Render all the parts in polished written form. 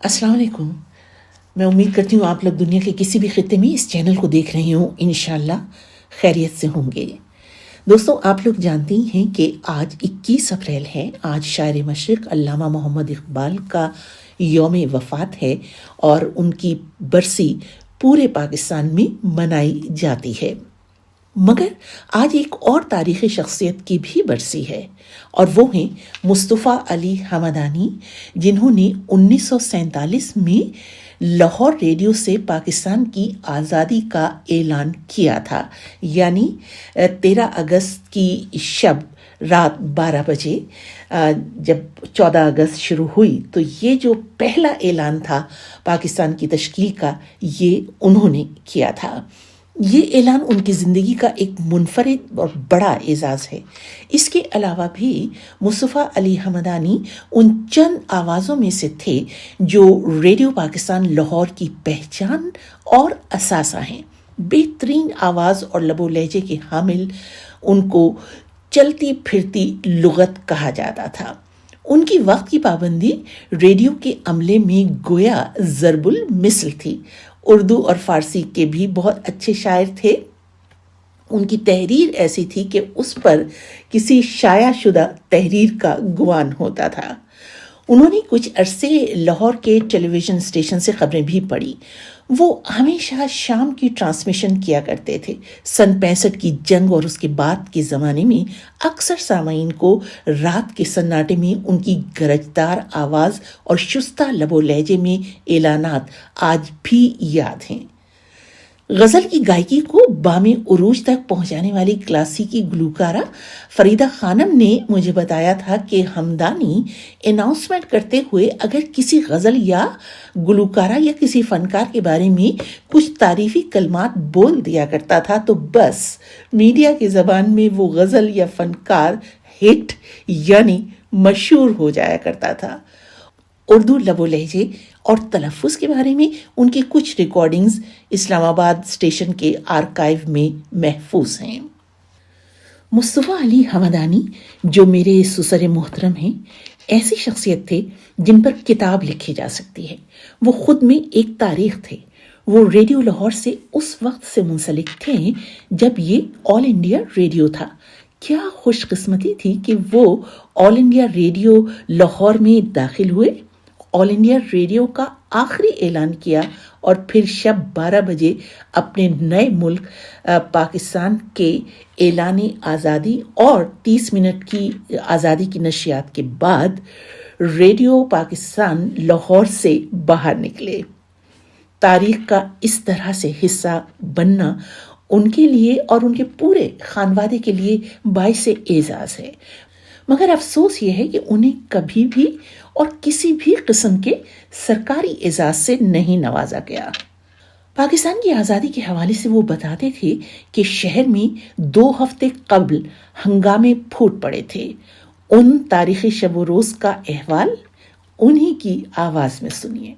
अस्सलाम वालेकुम। मैं उम्मीद करती हूँ आप लोग दुनिया के किसी भी खित्ते में इस चैनल को देख रहे हों, इंशाल्लाह खैरियत से होंगे। दोस्तों, आप लोग जानते ही हैं कि आज 21 अप्रैल है। आज शायर मशरिक़ अल्लामा मोहम्मद इक़बाल का यौम वफ़ात है और उनकी बरसी पूरे पाकिस्तान में मनाई जाती है। मगर आज एक और तारीख़ी शख्सियत की भी बरसी है और वो हैं मुस्तफ़ा अली हमदानी, जिन्होंने 1947 में लाहौर रेडियो से पाकिस्तान की आज़ादी का ऐलान किया था। यानी 13 अगस्त की शब रात 12 बजे जब 14 अगस्त शुरू हुई, तो ये जो पहला ऐलान था पाकिस्तान की तश्कील का, ये उन्होंने किया था। ये ऐलान उनकी ज़िंदगी का एक मुनफरिद और बड़ा एज़ाज़ है। इसके अलावा भी मुस्तफ़ा अली हमदानी उन चंद आवाज़ों में से थे जो रेडियो पाकिस्तान लाहौर की पहचान और असासा हैं। बेहतरीन आवाज़ और लबो लहजे के हामिल उनको चलती फिरती लुगत कहा जाता था। उनकी वक्त की पाबंदी रेडियो के अमले में गोया ज़रबुल मिसल थी। उर्दू और फ़ारसी के भी बहुत अच्छे शायर थे। उनकी तहरीर ऐसी थी कि उस पर किसी शाया शुदा तहरीर का गुमान होता था। उन्होंने कुछ अरसे लाहौर के टेलीविज़न स्टेशन से खबरें भी पढ़ी। वो हमेशा शाम की ट्रांसमिशन किया करते थे। सन 65 की जंग और उसके बाद के ज़माने में अक्सर सामाईन को रात के सन्नाटे में उनकी गरजदार आवाज़ और शुस्ता लबो लहजे में ऐलानात आज भी याद हैं। गज़ल की गायकी को बामे उरूज तक पहुंचाने वाली क्लासिकी गुलकारा फरीदा खानम ने मुझे बताया था कि हमदानी अनाउंसमेंट करते हुए अगर किसी गज़ल या गुलकारा या किसी फ़नकार के बारे में कुछ तारीफ़ी कलमात बोल दिया करता था तो बस मीडिया की ज़बान में वो गज़ल या फ़नकार हिट यानी मशहूर हो जाया करता था। उर्दू लबो लहजे और तलफ़्फ़ुज़ के बारे में उनकी कुछ रिकॉर्डिंग्स इस्लामाबाद स्टेशन के आर्काइव में महफूज हैं। मुस्तफ़ा अली हमदानी, जो मेरे सुसर मोहतरम हैं, ऐसी शख्सियत थे जिन पर किताब लिखी जा सकती है। वो ख़ुद में एक तारीख़ थे। वो रेडियो लाहौर से उस वक्त से मुंसलिक थे जब ये ऑल इंडिया रेडियो था। क्या खुशकिस्मती थी कि वो ऑल इंडिया रेडियो लाहौर में दाखिल हुए, ऑल इंडिया रेडियो का आखिरी ऐलान किया और फिर शब 12 बजे अपने नए मुल्क पाकिस्तान के ऐलान आज़ादी और 30 मिनट की आज़ादी की नशियात के बाद रेडियो पाकिस्तान लाहौर से बाहर निकले। तारीख़ का इस तरह से हिस्सा बनना उनके लिए और उनके पूरे खानवादे के लिए बाइस एज़ाज़ है। मगर अफसोस ये है कि उन्हें कभी भी और किसी भी किस्म के सरकारी एजाज़ से नहीं नवाजा गया। पाकिस्तान की आज़ादी के हवाले से वो बताते थे कि शहर में 2 हफ्ते कबल हंगामे फूट पड़े थे। उन तारीख़ी शब रोज़ का अहवाल उन्हीं की आवाज़ में सुनिए।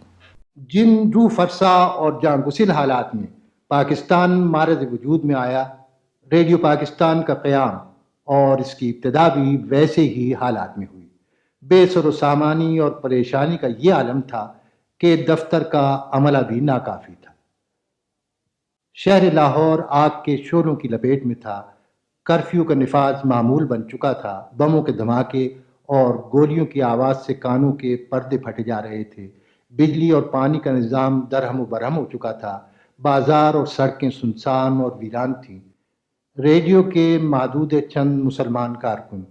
जिन रूह फरसा और जानगुसिल हालात में पाकिस्तान मारज़ वजूद में आया, रेडियो पाकिस्तान का क़याम और इसकी इब्तिदा भी वैसे ही हालात में हुई। बेसर सामानी और परेशानी का ये आलम था कि दफ्तर का अमला भी नाकाफ़ी था। शहर लाहौर आग के शोलों की लपेट में था। कर्फ्यू का निफाज मामूल बन चुका था। बमों के धमाके और गोलियों की आवाज़ से कानों के पर्दे फटे जा रहे थे। बिजली और पानी का निज़ाम दरहम बरहम हो चुका था। बाजार और सड़कें सुनसान और वीरान थीं। रेडियो के मादूद चंद मुसलमान कारकुन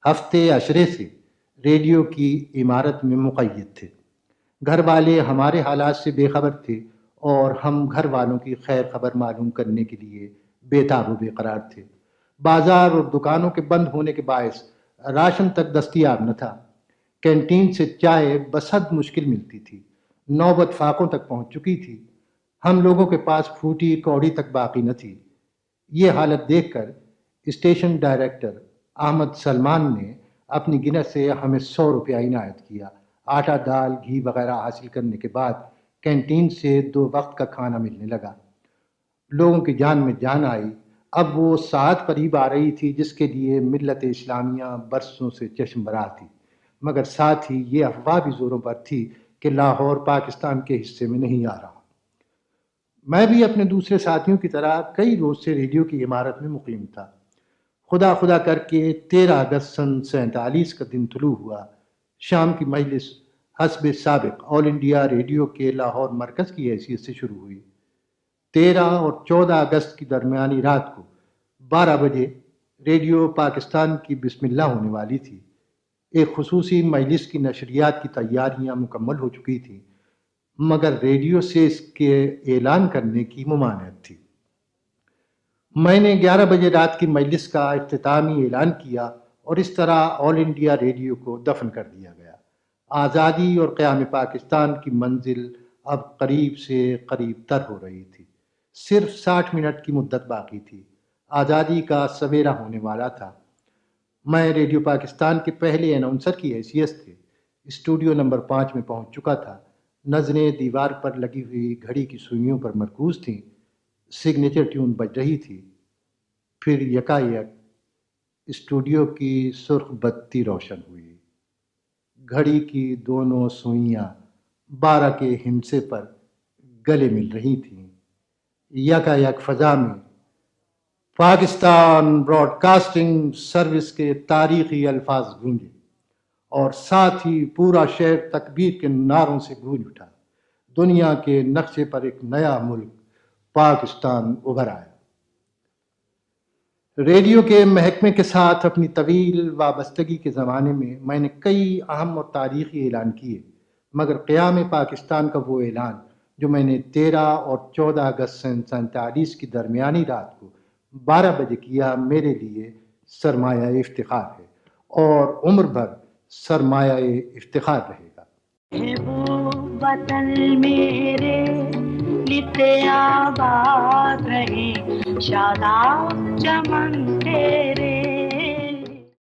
हफ्ते अशरे से रेडियो की इमारत में मुक़य्यद थे। घर वाले हमारे हालात से बेखबर थे और हम घर वालों की खैर खबर मालूम करने के लिए बेताब व बेकरार थे। बाजार और दुकानों के बंद होने के बायस राशन तक दस्तयाब न था। कैंटीन से चाय बसहद मुश्किल मिलती थी। नौबत फाकों तक पहुंच चुकी थी। हम लोगों के पास फूटी कौड़ी तक बाकी न थी। ये हालत देखकर स्टेशन डायरेक्टर अहमद सलमान ने अपनी गिनत से हमें 100 रुपया इनायत किया। आटा दाल घी वगैरह हासिल करने के बाद कैंटीन से 2 वक्त का खाना मिलने लगा। लोगों की जान में जान आई। अब वो साथ करीब आ रही थी जिसके लिए मिल्लत इस्लामिया बरसों से चश्म बराह थी। मगर साथ ही ये अफवाह भी ज़ोरों पर थी کہ لاہور پاکستان کے حصے میں نہیں آ رہا۔ میں بھی اپنے دوسرے ساتھیوں کی طرح کئی روز سے ریڈیو کی عمارت میں مقیم تھا۔ خدا خدا کر کے 13 اگست سن 47 کا دن طلوع ہوا۔ شام کی مجلس حسب سابق آل انڈیا ریڈیو کے لاہور مرکز کی حیثیت سے شروع ہوئی۔ 13 اور 14 اگست کی درمیانی رات کو 12 بجے ریڈیو پاکستان کی بسم اللہ ہونے والی تھی۔ ایک خصوصی مجلس کی نشریات کی تیاریاں مکمل ہو چکی تھیں، مگر ریڈیو سے اس کے اعلان کرنے کی ممانعت تھی۔ میں نے 11 بجے رات کی مجلس کا اختتامی اعلان کیا اور اس طرح آل انڈیا ریڈیو کو دفن کر دیا گیا۔ آزادی اور قیام پاکستان کی منزل اب قریب سے قریب تر ہو رہی تھی۔ صرف 60 منٹ کی مدت باقی تھی۔ آزادی کا سویرا ہونے والا تھا۔ میں ریڈیو پاکستان کے پہلے اناؤنسر کی حیثیت سے اسٹوڈیو نمبر 5 میں پہنچ چکا تھا۔ نظریں دیوار پر لگی ہوئی گھڑی کی سوئیوں پر مرکوز تھیں۔ سگنیچر ٹیون بج رہی تھی۔ پھر یکایک اسٹوڈیو کی سرخ بتی روشن ہوئی۔ گھڑی کی دونوں سوئیاں 12 کے ہندسے پر گلے مل رہی تھیں۔ یکایک فضا میں پاکستان براڈ کاسٹنگ سروس کے تاریخی الفاظ گونجے اور ساتھ ہی پورا شہر تکبیر کے نعروں سے گونج اٹھا۔ دنیا کے نقشے پر ایک نیا ملک پاکستان ابھر آیا۔ ریڈیو کے محکمے کے ساتھ اپنی طویل وابستگی کے زمانے میں نے کئی اہم اور تاریخی اعلان کیے، مگر قیام پاکستان کا وہ اعلان جو میں نے 13 اور 14 اگست سن 47 کی درمیانی رات کو 12 بجے کیا، میرے لیے سرمایہ افتخار ہے اور عمر بھر سرمایہ افتخار رہے گا۔ وطن میرے لتے آباد رہے، شاداب چمن کے